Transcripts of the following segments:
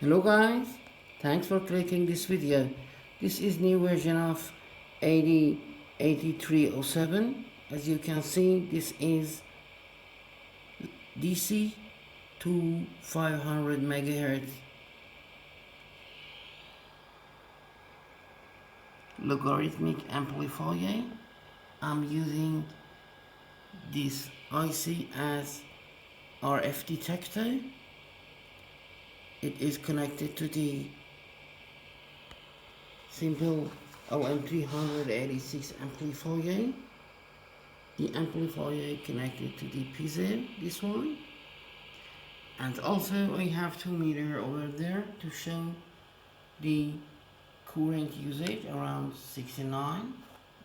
Hello guys, thanks for clicking this video. This is new version of AD8307. As you can see, this is DC to 500 MHz logarithmic amplifier. I'm using this IC as RF detector. It is connected to the simple LM386 amplifier. The amplifier connected to the PZ, this one. And also I have 2 meter over there to show the current usage around 6.9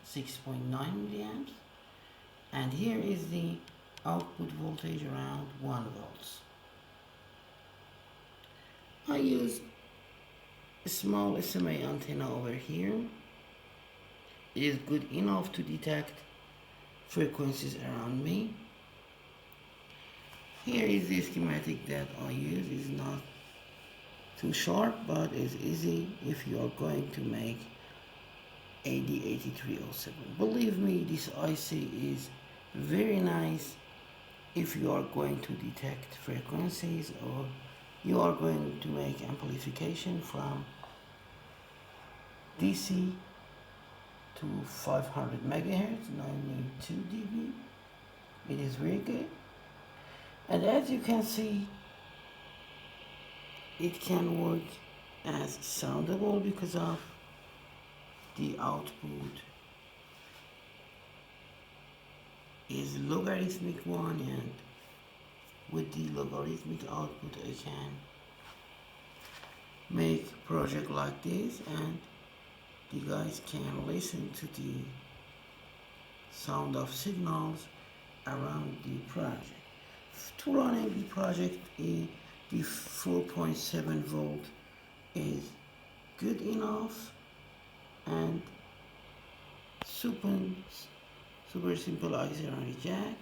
milliamps. And here is the output voltage around 1 volts. I used a small SMA antenna over here. It is good enough to detect frequencies around me. Here is the schematic that I use. It's not too sharp, but it's easy if you are going to make AD8307. Believe me, this IC is very nice if you are going to detect frequencies or you are going to make amplification from DC to 500 MHz, 9.2 dB. It is very good. And as you can see, it can work as soundable because of the output is logarithmic one, and with the logarithmic output I can make project like this and you guys can listen to the sound of signals around the project. To running the project, the 4.7 volt is good enough, and super simple auxiliary jack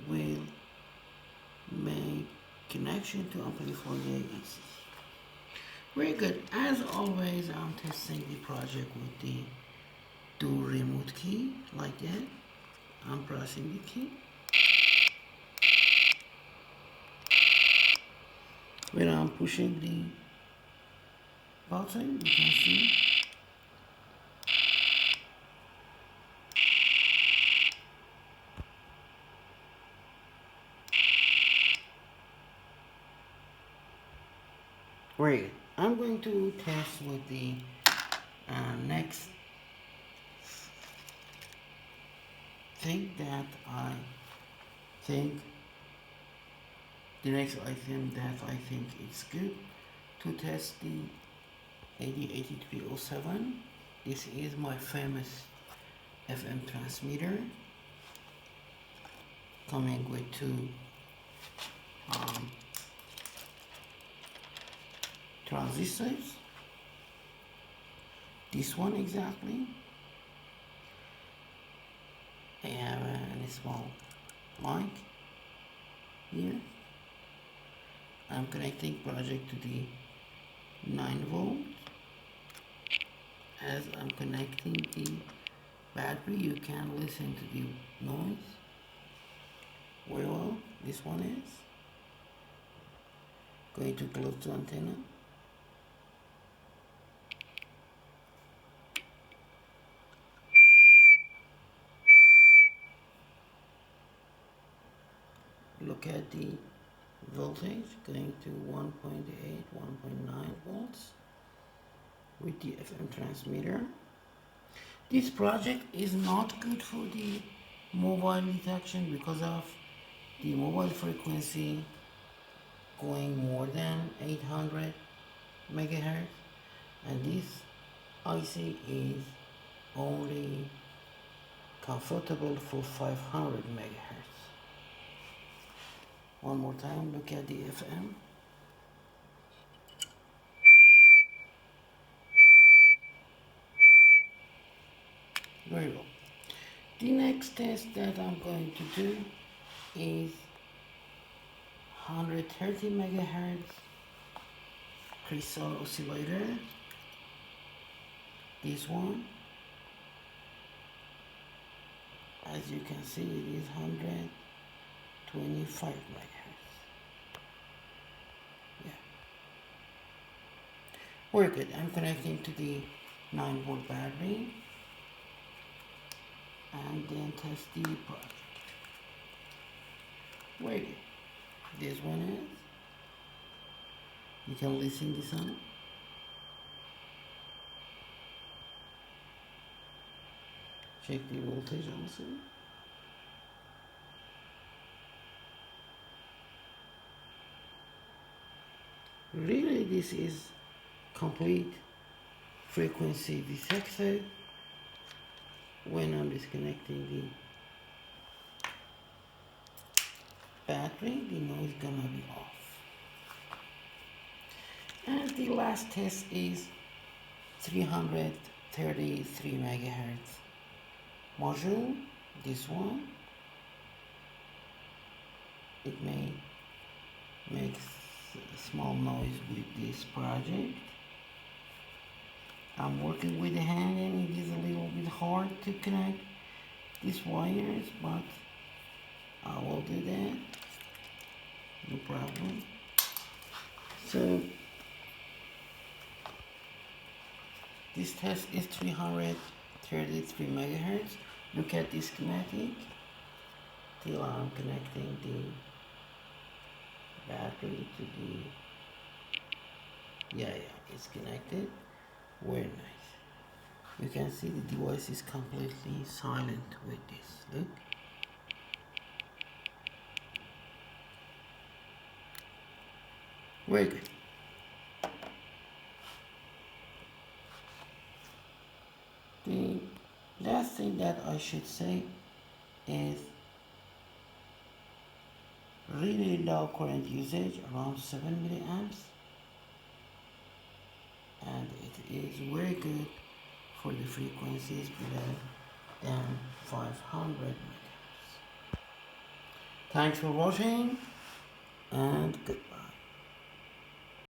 will make connection to amplifier AC. Very good. As always, I'm testing the project with the do remote key like that. I'm pressing the key. When I'm pushing the button, you can see great. I'm going to test with the next thing that I think the next item that I think it's good to test the AD8307. This is my famous FM transmitter coming with two transistors. This one exactly. I have a small mic here. I'm connecting project to the 9 volt. As I'm connecting the battery, you can listen to the noise very well. This one is going to close the antenna. Look at the voltage going to 1.8, 1.9 volts with the FM transmitter. This project is not good for the mobile detection because of the mobile frequency going more than 800 megahertz, and this IC is only comfortable for 500 megahertz. One more time, look at the FM. Very well. The next test that I'm going to do is 130 megahertz crystal oscillator. This one, as you can see, it is 125 megahertz. Yeah. Very good. I'm connecting to the 9-volt battery and then test the project. Very good. This one is, you can listen to the sound. Check the voltage also. Really, this is complete frequency detector. When I'm disconnecting the battery, the noise gonna be off. And the last test is 333 megahertz module. This one, it may make a small noise with this project. I'm working with the hand and it is a little bit hard to connect these wires, but I will do that, no problem. So this test is 333 megahertz. Look at this schematic till I'm connecting the battery to the, it's connected. Very nice. You can see the device is completely silent with this. Look. Very good. The last thing that I should say is really low current usage, around 7 milliamps, and it is very good for the frequencies below than 500 megahertz. Thanks for watching and goodbye.